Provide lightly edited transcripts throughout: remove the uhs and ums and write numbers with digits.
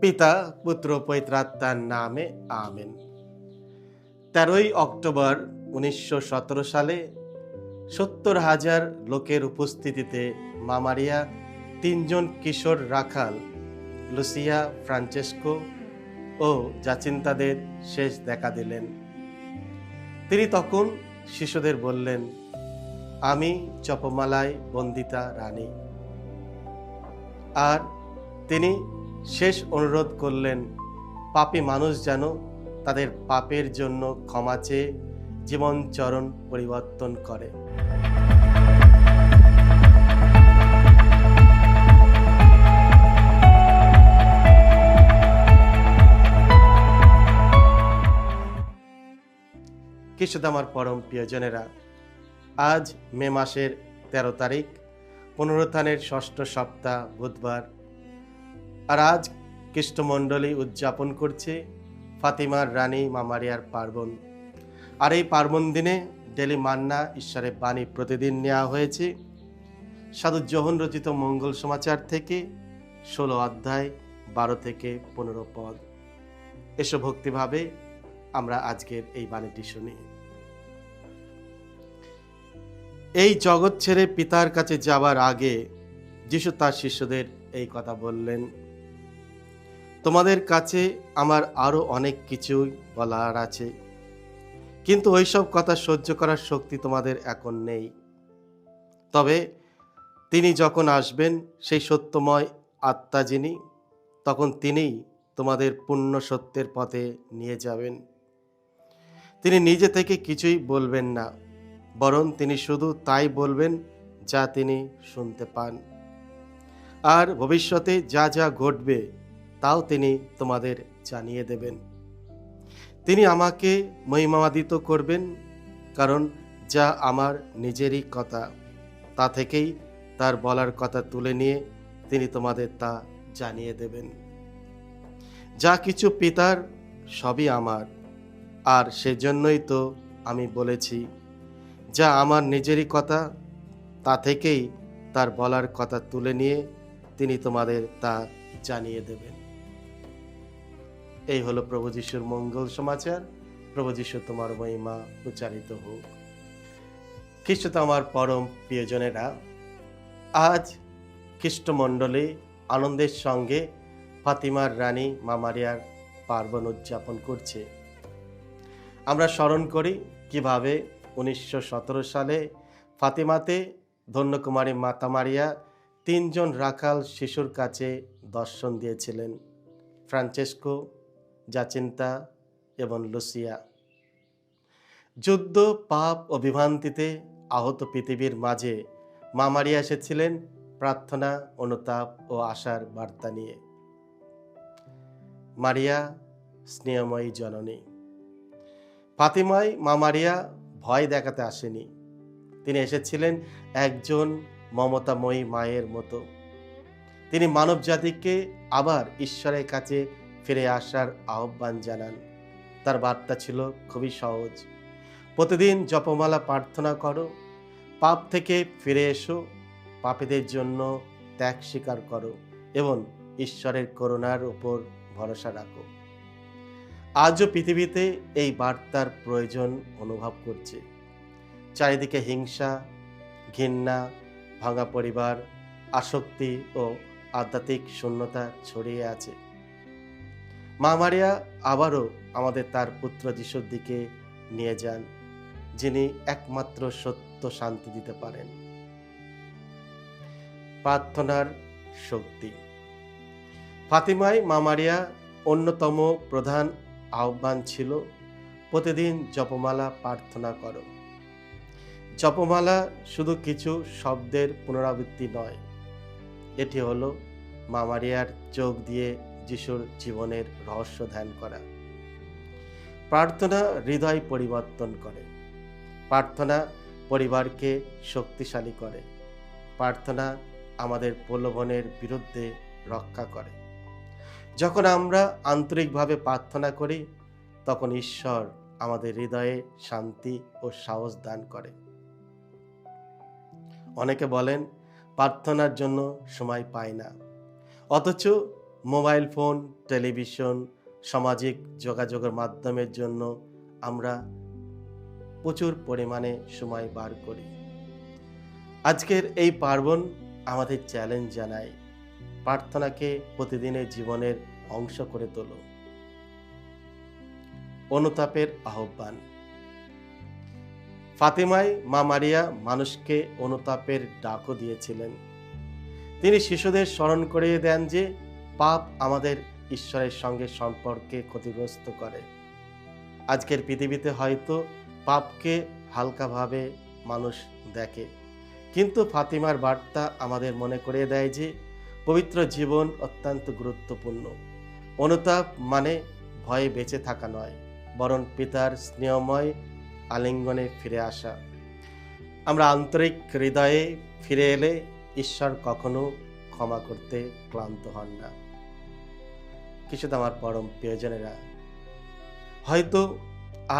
পিতা পুত্র পবিত্রাত্মার নামে আমেন। 13ই অক্টোবর 1917 সালে 70,000 লোকের উপস্থিতিতে মা মারিয়া তিনজন কিশোর রাখাল লুসিয়া, ফ্রান্সেস্কো ও জাচিন্তাদের শেষ দেখা দিলেন। তিনি তখন শিশুদের বললেন, আমি জপমালায় বন্দিতা রানী। আর তিনি শেষ অনুরোধ করলেন, পাপী মানুষ যেন তাদের পাপের জন্য ক্ষমা চেয়ে জীবনচরণ পরিবর্তন করে। খ্রিস্টে আমার পরম প্রিয়জনেরা, আজ মে মাসের 13 তারিখ, পুনরুত্থানের ষষ্ঠ সপ্তাহ, বুধবার। আর আজ খ্রিস্টমণ্ডলী উদযাপন করছে ফাতিমার রানী মা মারিয়ার পার্বণ। আর এই পার্বণ দিনে ডেলি মান্না, ঈশ্বরের বাণী প্রতিদিন নেওয়া হয়েছে সাধু যোহন রচিত মঙ্গল সমাচার থেকে 16 অধ্যায় 12 থেকে 15 পদ। এসো ভক্তিভাবে আমরা আজকের এই বাণীটি শুনি। এই জগৎ ছেড়ে পিতার কাছে যাবার আগে যিশু তার শিষ্যদের এই কথা বললেন, তোমাদের কাছে আমার আরো অনেক কিছুই বলার আছে, কিন্তু ওইসব কথা সহ্য করার শক্তি তোমাদের এখন নেই। তবে তিনি যখন আসবেন, সেই সত্যময় আত্মা যিনি, তখন তিনিই তোমাদের পূর্ণ সত্যের পথে নিয়ে যাবেন। তিনি নিজে থেকে কিছুই বলবেন না, বরং তিনি শুধু তাই বলবেন যা তিনি শুনতে পান। আর ভবিষ্যতে যা যা ঘটবে তাও তিনি তোমাদের জানিয়ে দেবেন। তিনি আমাকে মহিমান্বিত করবেন, কারণ যা আমার নিজেরই কথা, তা থেকেই তার বলার কথা তুলে নিয়ে তিনি তোমাদের তা জানিয়ে দেবেন। যা কিছু পিতার সবই আমার, আর সেজন্যই তো আমি বলেছি, যা আমার নিজেরই কথা, তা থেকেই তার বলার কথা তুলে নিয়ে তিনি তোমাদের তা জানিয়ে দেবেন। এই হলো প্রভু যিশুর মঙ্গল সমাচার। প্রভু যিশু তোমার মহিমা উচ্চারিত হোক। খ্রিস্ট আমার পরম প্রিয়জনেরা, আজ খ্রিস্টমণ্ডলী আনন্দের সঙ্গে ফাতিমার রানী মা মারিয়ার পার্বণ উদযাপন করছে। আমরা স্মরণ করি কিভাবে 1917 সালে ফাতিমাতে ধন্যকুমারী মাতা মারিয়া তিনজন রাখাল শিশুর কাছে দর্শন দিয়েছিলেন, ফ্রান্সেস্কো, জাচিন্তা এবং লুসিয়া। যুদ্ধ, পাপ ও বিভ্রান্তিতে আহত পৃথিবীর মাঝে মা মারিয়া এসেছিলেন প্রার্থনা, অনুতাপ ও আশার বার্তা নিয়ে। মারিয়া স্নেহময়ী জননী। ফাতিমায় মা মারিয়া ভয় দেখাতে আসেনি, তিনি এসেছিলেন একজন মমতাময়ী মায়ের মতো। তিনি মানব জাতিকে আবার ঈশ্বরের কাছে ফিরে আসার আহ্বান জানান। তার বার্তা ছিল খুবই সহজ, প্রতিদিন জপমালা প্রার্থনা করো, পাপ থেকে ফিরে এসো, পাপীদের জন্য ত্যাগ স্বীকার করো এবং ঈশ্বরের করুণার উপর ভরসা রাখো। আজও পৃথিবীতে এই বার্তার প্রয়োজন অনুভব করছে। চারিদিকে হিংসা, ঘৃণা, ভাঙা পরিবার, আসক্তি ও আধ্যাত্মিক শূন্যতা ছড়িয়ে আছে। মা মারিয়া আবারও আমাদের তার পুত্র যিশুর দিকে নিয়ে যান, যিনি একমাত্র সত্য শান্তি দিতে পারেন। প্রার্থনার শক্তি। ফাতিমায় মা মারিয়া অন্যতম প্রধান আহ্বান ছিল, প্রতিদিন জপমালা প্রার্থনা করো। জপমালা শুধু কিছু শব্দের পুনরাবৃত্তি নয়, এটি হলো মা মারিয়ার চোখ দিয়ে যিশুর জীবনের রহস্য ধ্যান করা। প্রার্থনা হৃদয় পরিবর্তন করে, প্রার্থনা পরিবারকে শক্তিশালী করে, প্রার্থনা আমাদের প্রলোভনের বিরুদ্ধে রক্ষা করে। যখন আমরা আন্তরিকভাবে প্রার্থনা করি, তখন ঈশ্বর আমাদের হৃদয়ে শান্তি ও সাহস দান করে। অনেকে বলেন প্রার্থনার জন্য সময় পায় না, অথচ মোবাইল ফোন, টেলিভিশন, সামাজিক যোগাযোগের মাধ্যমের জন্য আমরা প্রচুর পরিমাণে সময় বার করি। আজকের এই পার্বণ আমাদের চ্যালেঞ্জ জানায়, প্রার্থনাকে প্রতিদিনের জীবনের অংশ করে তোলো। অনুতাপের আহ্বান। ফাতেমায় মা মারিয়া মানুষকে অনুতাপের ডাকও দিয়েছিলেন। তিনি শিশুদের স্মরণ করিয়ে দেন যে পাপ আমাদের ঈশ্বরের সঙ্গে সম্পর্কে ক্ষতিগ্রস্ত করে। আজকের পৃথিবীতে হয়তো পাপকে হালকাভাবে মানুষ দেখে, কিন্তু ফাতিমার বার্তা আমাদের মনে করিয়ে দেয় যে পবিত্র জীবন অত্যন্ত গুরুত্বপূর্ণ। অনুতাপ মানে ভয়ে বেঁচে থাকা নয়, বরং পিতার স্নেহময় আলিঙ্গনে ফিরে আসা। আমরা আন্তরিক হৃদয়ে ফিরে এলে ঈশ্বর কখনো ক্ষমা করতে ক্লান্ত হন না। কিছু আমার পরম প্রিয়জনেরা, হয়তো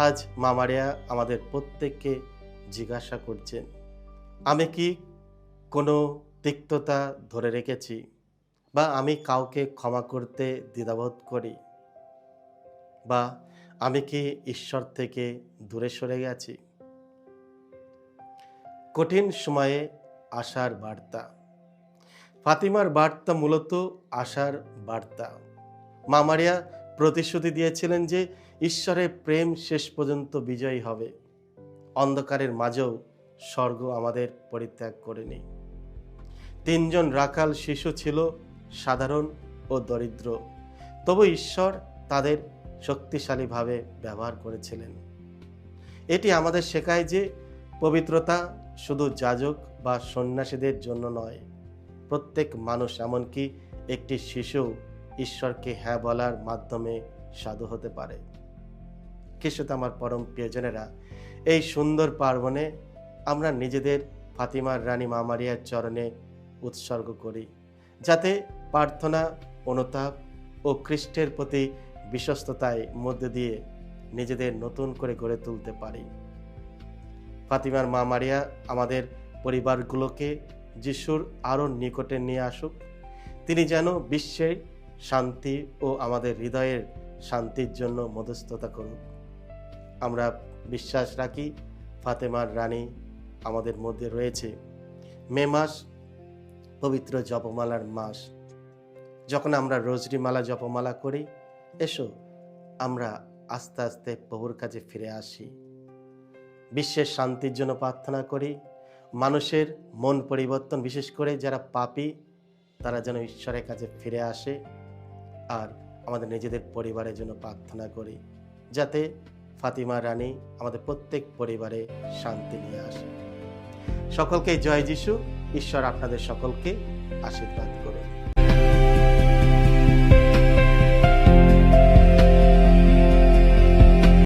আজ মা মারিয়া আমাদের প্রত্যেককে জিজ্ঞাসা করছেন, আমি কি কোনো তিক্ততা ধরে রেখেছি, বা আমি কাউকে ক্ষমা করতে দ্বিধাবোধ করি, বা আমি কি ঈশ্বর থেকে দূরে সরে গেছি? কঠিন সময়ে আশার বার্তা। ফাতিমার বার্তা মূলত আশার বার্তা। মা মারিয়া প্রতিশ্রুতি দিয়েছিলেন যে ঈশ্বরের প্রেম শেষ পর্যন্ত বিজয়ী হবে। অন্ধকারের মাঝেও স্বর্গ আমাদের পরিত্যাগ করেনি। 3 জন রাখাল শিশু ছিল সাধারণ ও দরিদ্র, তবু ঈশ্বর তাদের শক্তিশালীভাবে ব্যবহার করেছিলেন। এটি আমাদের শেখায় যে পবিত্রতা শুধু যাজক বা সন্ন্যাসীদের জন্য নয়, প্রত্যেক মানুষ, এমনকি একটি শিশু ঈশ্বরকে হ্যাঁ বলার মাধ্যমে সাধু হতে পারে। খ্রিস্টতে আমার পরম প্রিয়জনেরা, এই সুন্দর পার্বণে আমরা নিজেদের ফাতিমার রানী মা মারিয়ার চরণে উৎসর্গ করি, যাতে প্রার্থনা, অনুতাপ ও খ্রিস্টের প্রতি বিশ্বস্ততায় মধ্যে দিয়ে নিজেদের নতুন করে গড়ে তুলতে পারি। ফাতিমার মা মারিয়া আমাদের পরিবারগুলোকে যিশুর আরও নিকটে নিয়ে আসুক। তিনি যেন বিশ্বের শান্তি ও আমাদের হৃদয়ের শান্তির জন্য মধ্যস্থতা করুক। আমরা বিশ্বাস রাখি ফাতেমার রানী আমাদের মধ্যে রয়েছে। মে মাস পবিত্র জপমালার মাস। যখন আমরা রোজরি মালা জপমালা করি, এসো আমরা আস্তে আস্তে প্রভুর কাছে ফিরে আসি, বিশ্বের শান্তির জন্য প্রার্থনা করি, মানুষের মন পরিবর্তন, বিশেষ করে যারা পাপী তারা যেন ঈশ্বরের কাছে ফিরে আসে, আর আমাদের নিজেদের পরিবারের জন্য প্রার্থনা করি, যাতে ফাতিমা রানী আমাদের প্রত্যেক পরিবারে শান্তি নিয়ে আসে। সকলকে জয় যিশু। ঈশ্বর আপনাদের সকলকে আশীর্বাদ করুন।